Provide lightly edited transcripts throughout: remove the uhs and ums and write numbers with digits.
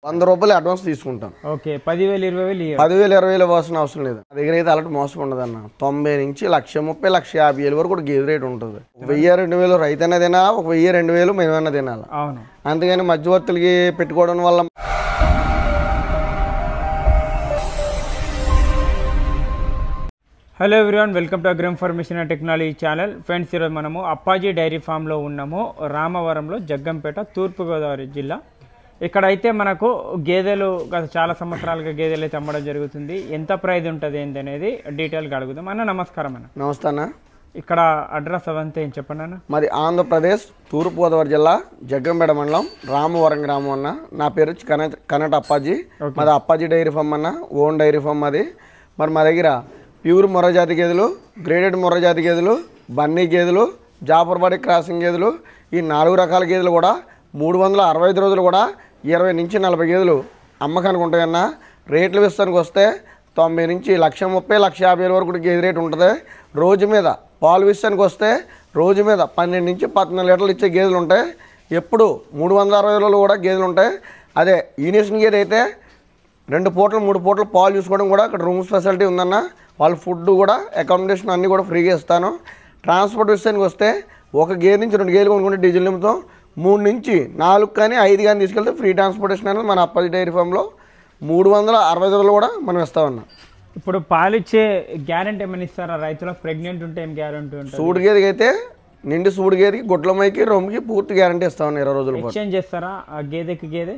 100 రూపాయలు అడ్వాన్స్ తీసుకుంటాను. ఓకే. 10,000 20,000 10,000 20,000 ఇవ్వాల్సిన అవసరం లేదు. నా దగ్గర అయితే అలాంటి మోసం ఉండదన్న. 90 నుంచి 130,000 150,000 వరకు కూడా గేదె రేట్ ఉంటుంది. 1000 2000 రైతు అయినా తినాలా, 1000 2000 మేమైనా తినాలా. అవును. అంతేగాని మధ్యవర్తులకి పెట్టుకోవడం వల్ల. Hello everyone, welcome to agri information and technology channel. Friends, ఈరోజు మనము అప్పాజీ డైరీ ఫామ్లో ఉన్నాము, రామవరంలో, జగ్గంపేట, తూర్పుగోదావరి జిల్లా. ఇక్కడైతే మనకు గేదెలు గత చాలా సంవత్సరాలుగా గేదెలు అయితే అమ్మడం జరుగుతుంది. ఎంత ప్రైజ్ ఉంటుంది ఏంటి అనేది డీటెయిల్గా అడుగుదాం. అన్న నమస్కారం. అన్న నమస్తే అన్న. ఇక్కడ అడ్రస్ అవంతా ఏం చెప్పండి అన్న. మరి ఆంధ్రప్రదేశ్ తూర్పుగోదావరి జిల్లా జగ్గంపేట మండలం రామవరం గ్రామం అన్న. నా పేరు వచ్చి కనట అప్పాజీ. మాది అప్పాజీ డైరీ ఫామ్ అన్న, ఓన్ డైరీ ఫామ్ అది. మరి మా దగ్గర ప్యూర్ మొర్రజాతి గేదెలు, గ్రేడెడ్ మొర్రజాతి గేదెలు, బన్నీ గేదెలు, జాఫర్బాడి క్రాసింగ్ గేదెలు, ఈ 4 రకాల గేదెలు కూడా 365 రోజులు కూడా 20 నుంచి 40 గేదెలు అమ్మకానికి ఉంటాయన్న. రేట్ల విషయానికి వస్తే 90 నుంచి 130,000 150,000 వరకు గేదె రేటు ఉంటుంది. రోజు మీద పాలు విషయానికి వస్తే రోజు మీద 12 నుంచి 14 లీటర్లు ఇచ్చే గేదెలు ఉంటాయి. ఎప్పుడు 360 రోజులు కూడా గేదెలు ఉంటాయి. అదే ఈనేషన్ గేదె అయితే 2 పూటలు 3 పూటలు పాలు చూసుకోవడం కూడా ఇక్కడ రూమ్స్ ఫెసిలిటీ ఉందన్న. వాళ్ళ ఫుడ్ కూడా అకామిడేషన్ అన్నీ కూడా ఫ్రీగా ఇస్తాను. ట్రాన్స్పోర్ట్ విషయానికి వస్తే ఒక గేదె నుంచి 2 గేదెలు కొనుక్కుంటే డీజిల్ నిమిత్తం 3 నుంచి 4 కానీ 5 కానీ తీసుకెళ్తే ఫ్రీ ట్రాన్స్పోర్టేషన్ అనేది మన అప్పాజీ డైరీ ఫామ్లో 360 రోజులు కూడా మనం ఇస్తామన్నా. ఇప్పుడు పాలిచ్చే గ్యారెంటీ ఏమైనా ఇస్తారా? రైతులకు ప్రెగ్నెంట్ ఉంటే ఏం గ్యారెంటీ ఉంటుంది? సూడు గేదెకి అయితే నిండి సూడు గేదెకి గుడ్లమైకి రొమ్ముకి పూర్తి గ్యారెంటీ ఇస్తామన్నా. 20 రోజులు ఎక్స్చేంజ్ చేస్తారా ఆ గేదెకి గేదె?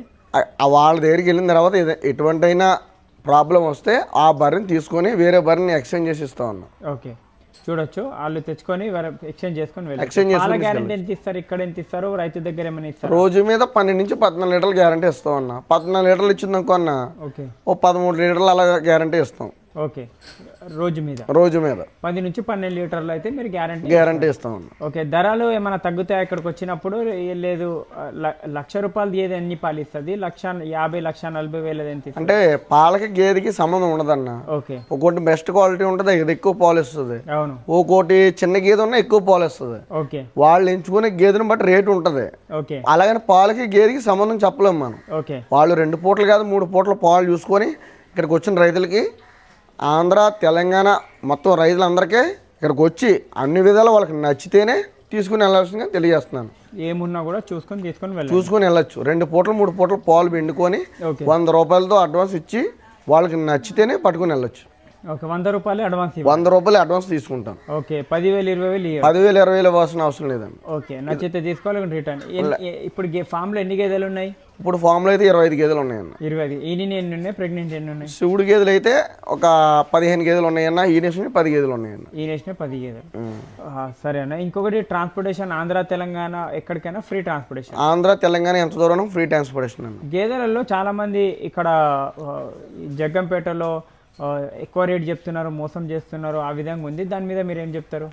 వాళ్ళ దగ్గరికి వెళ్ళిన తర్వాత ఎటువంటి అయినా ప్రాబ్లం వస్తే ఆ బర్రెని తీసుకొని వేరే బర్రెని ఎక్స్చేంజ్ చేసి ఇస్తామన్నా. ఓకే, చూడొచ్చు. వాళ్ళు తెచ్చుకొని ఎక్స్చేంజ్ చేసుకొని గ్యారెంటీ ఎంత ఇస్తారు? ఇక్కడ ఎంత ఇస్తారు? రైతు దగ్గర ఏమైనా ఇస్తారు? రోజు మీద 12 నుంచి 14 లీటర్లు గ్యారెంటీ ఇస్తాం అన్న. 14 లీటర్లు ఇచ్చిందనుకో అన్న, ఓకే, ఓ 13 లీటర్లు అలా గ్యారెంటీ ఇస్తాం. ఓకే, రోజు మీద 10 నుంచి 12 లీటర్లు అయితే మీరు గ్యారెంటీ ఇస్తాం. ఓకే, ధరలు ఏమైనా తగ్గుతాయి ఇక్కడికి వచ్చినప్పుడు? లేదు, ₹1,00,000 గేదె ఎన్ని పాలు ఇస్తుంది? 1,50,000 1,40,000 ఎంత? అంటే పాలకి గేదెకి సంబంధం ఉండదన్న. ఓకే, ఒకటి బెస్ట్ క్వాలిటీ ఉంటుంది, ఇది ఎక్కువ పాలు ఇస్తుంది. అవును. ఒక్కోటి చిన్న గేదె ఉన్నా ఎక్కువ పాలు ఇస్తుంది. ఓకే, వాళ్ళు ఎంచుకునే గేదెని బట్టి రేటు ఉంటుంది. ఓకే, అలాగని పాలకి గేదెకి సంబంధం చెప్పలేము మనం. ఓకే, వాళ్ళు 2 పూటలు కాదు 3 పూటలు పాలు చూసుకొని ఇక్కడికి వచ్చిన రైతులకి, ఆంధ్ర తెలంగాణ మొత్తం రైతులందరికీ ఇక్కడికి వచ్చి అన్ని విధాలు వాళ్ళకి నచ్చితేనే తీసుకుని వెళ్ళాల్సిందిగా తెలియజేస్తున్నాను. ఏమున్నా కూడా చూసుకొని వెళ్ళొచ్చు. 2 పూటలు 3 పూటలు పాలు పిండుకొని 100 రూపాయలతో అడ్వాన్స్ ఇచ్చి వాళ్ళకి నచ్చితేనే పట్టుకుని వెళ్ళొచ్చు. ఓకే, 100 రూపాయలు అడ్వాన్స్ 100 రూపాయలు అడ్వాన్స్ తీసుకుంటాం. ఓకే, 10,000 20,000 10,000 20,000 ఇవ్వాల్సిన అవసరం లేదండి. ఓకే, నచ్చితే తీసుకోవాలి రిటర్న్. ఇప్పుడు ఫామ్లో ఎన్ని గేదెలు ఉన్నాయి? ఇప్పుడు ఫామ్లో అయితే 25 గేదెలు ఉన్నాయన్న. 20. ఈయన ఎన్ని ఉన్నాయి? ప్రెగ్నెంట్ ఎన్ని ఉన్నాయి? శివుడు గేదెలు అయితే ఒక 15 గేదెలు ఉన్నాయన్న. ఈనేషన్ 10 గేదెలు ఉన్నాయన్న. ఈనేషన్ 10 గేదెలు. సరే అన్న. ఇంకొకటి ట్రాన్స్పోర్టేషన్ ఆంధ్ర తెలంగాణ ఎక్కడికైనా ఫ్రీ ట్రాన్స్పోర్టేషన్? ఆంధ్ర తెలంగాణ ఎంత దూరం ఫ్రీ ట్రాన్స్పోర్టేషన్ అన్న. గేదెలలో చాలా మంది ఇక్కడ జగ్గంపేటలో ఎక్కువ రేట్ చెప్తున్నారు, మోసం చేస్తున్నారు, ఆ విధంగా ఉంది. దాని మీద మీరు ఏం చెప్తారు?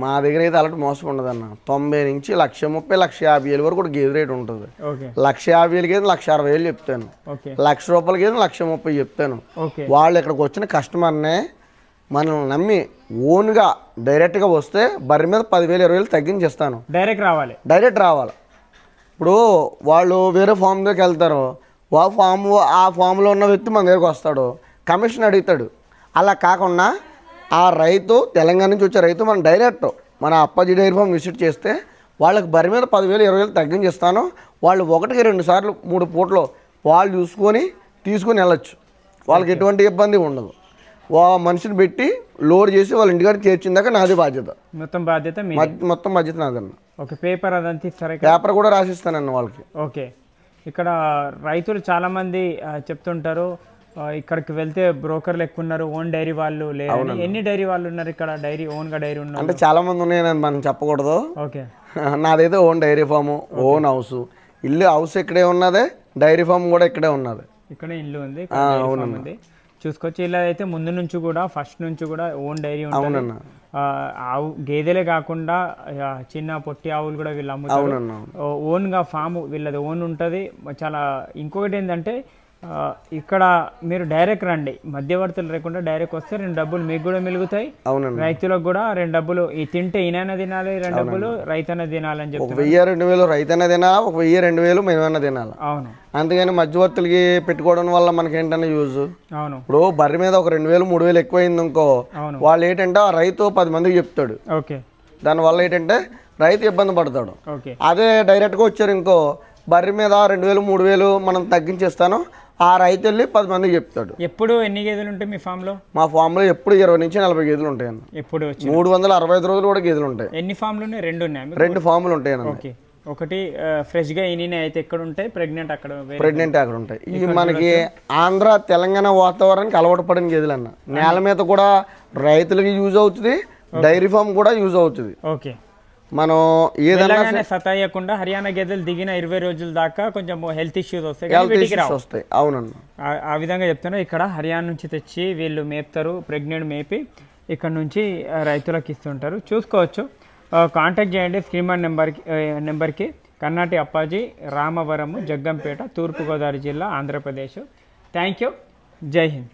మా దగ్గర అయితే అలాంటి మోసం ఉండదన్న. 90 నుంచి 130,000 150,000 వరకు కూడా గేదె రేటు ఉంటుంది. 150,000 గేదె 160,000 చెప్తాను. ₹1,00,000 గేదె 130,000 చెప్తాను. వాళ్ళు ఇక్కడికి వచ్చిన కస్టమర్నే మనల్ని నమ్మి ఓన్గా డైరెక్ట్గా వస్తే బర్రె మీద 10,000 20,000 తగ్గించేస్తాను. డైరెక్ట్ రావాలి. ఇప్పుడు వాళ్ళు వేరే ఫామ్ దగ్గరికి వెళ్తారు, ఆ ఫామ్లో ఉన్న వ్యక్తి మన దగ్గరికి వస్తాడు, కమిషన్ అడుగుతాడు. అలా కాకుండా ఆ రైతు, తెలంగాణ నుంచి వచ్చే రైతు మనం డైరెక్ట్ మన అప్పాజీ డైరీ ఫామ్ విజిట్ చేస్తే వాళ్ళకి బర్రె మీద 10,000 20,000 తగ్గించేస్తాను. వాళ్ళు 1కి 2 సార్లు 3 పూటలు పాలు చూసుకొని తీసుకుని వెళ్ళొచ్చు. వాళ్ళకి ఎటువంటి ఇబ్బంది ఉండదు. మనిషిని పెట్టి లోడ్ చేసి వాళ్ళ ఇంటికాడికి చేర్చిందాక నాది బాధ్యత. మొత్తం బాధ్యత నాదన్న. ఓకే, పేపర్ అదంతా ఇస్తారా? పేపర్ కూడా రాసిస్తానన్న వాళ్ళకి. ఓకే, ఇక్కడ రైతులు చాలామంది చెప్తుంటారు ఇక్కడికి వెళ్తే బ్రోకర్లు ఎక్కువ ఉన్నారు, ఓన్ డైరీ వాళ్ళు లేరు. ఎన్ని డైరీ వాళ్ళు ఉన్నారు ఇక్కడ? ఓన్గా డైరీ ఉన్నారు అంటే చాలా మంది ఉన్నాయని మనం చెప్పకూడదు. ఓకే, నాదైతే own dairy farm, own house. House ఇక్కడే ఉన్నదే, డైరీ ఫామ్ కూడా ఇక్కడే ఉన్నది. ఇక్కడే ఇల్లు ఉంది, చూసుకోవచ్చు. ఇలా అయితే ముందు నుంచి కూడా ఫస్ట్ నుంచి కూడా ఓన్ డైరీ ఉంటుంది. ఆవు గేదెలే కాకుండా చిన్న పొట్టి ఆవులు కూడా వీళ్ళు అమ్ముతారు. ఓన్గా ఫామ్ వీళ్ళది ఓన్ ఉంటుంది. చాలా ఇంకొకటి ఏంటంటే ఇక్కడ మీరు డైరెక్ట్ రండి, మధ్యవర్తులు లేకుండా డైరెక్ట్ వస్తే 2 డబ్బులు మీకు కూడా మిలుగుతాయి, అవునండి. రైతులకు కూడా 2 డబ్బులు. ఈ తింటే ఈయన తినాలి, 2 డబ్బులు రైతన్న తినాలని చెప్తారు. 1000-2000 రైతన్న తినాలి, 1000-2000 మేమన్నా తినాలి. అవును, అందుకని మధ్యవర్తులకి పెట్టుకోవడం వల్ల మనకి ఏంటన్నా యూజ్. అవును, ఇప్పుడు బర్రె మీద ఒక 2000-3000 ఎక్కువైంది అనుకో, అవును, వాళ్ళు ఏంటంటే ఆ రైతు 10 మందికి చెప్తాడు. ఓకే, దానివల్ల ఏంటంటే రైతు ఇబ్బంది పడతాడు. ఓకే. అదే డైరెక్ట్గా వచ్చారు ఇంకో, బర్రె మీద 2000-3000 మనం తగ్గించేస్తాను, ఆ రైతు వెళ్ళి 10 మందికి చెప్తాడు. ఎప్పుడు ఎన్ని గేదెలు ఉంటాయి మీ ఫామ్లో? మా ఫామ్లో ఎప్పుడు 20-40 గేదెలు ఉంటాయండి. ఎప్పుడు వచ్చి 365 రోజులు కూడా గేదెలు ఉంటాయి. ఎన్ని ఫామ్లు ఉన్నాయి? 2 ఉన్నాయి. 2 ఫామ్లు ఉంటాయండి. ఓకే, ఒకటి ఫ్రెష్గా ఈయన అయితే ఎక్కడ ఉంటాయి, ప్రెగ్నెంట్ అక్కడ ప్రెగ్నెంట్ అక్కడ ఉంటాయి. ఇవి మనకి ఆంధ్ర తెలంగాణ వాతావరణానికి అలవాటు పడిన గేదెలు అన్న. నేల మీద కూడా రైతులకి యూజ్ అవుతుంది, డైరీ ఫామ్ కూడా యూజ్ అవుతుంది. ఓకే, మనం ఏదైనా సతాయకుండా హర్యానా గేదెలు దిగిన 20 రోజుల దాకా కొంచెం హెల్త్ ఇష్యూస్ వస్తాయి. అవునండి, ఆ విధంగా చెప్తున్నా. ఇక్కడ హర్యానా నుంచి తెచ్చి వీళ్ళు మేపుతారు, ప్రెగ్నెంట్ మేపి ఇక్కడ నుంచి రైతులకు ఇస్తుంటారు. చూసుకోవచ్చు, కాంటాక్ట్ చేయండి స్క్రీన్ నెంబర్కి. కర్ణాటి అప్పాజీ, రామవరము, జగ్గంపేట, తూర్పుగోదావరి జిల్లా, ఆంధ్రప్రదేశ్. Thank you. జై హింద్.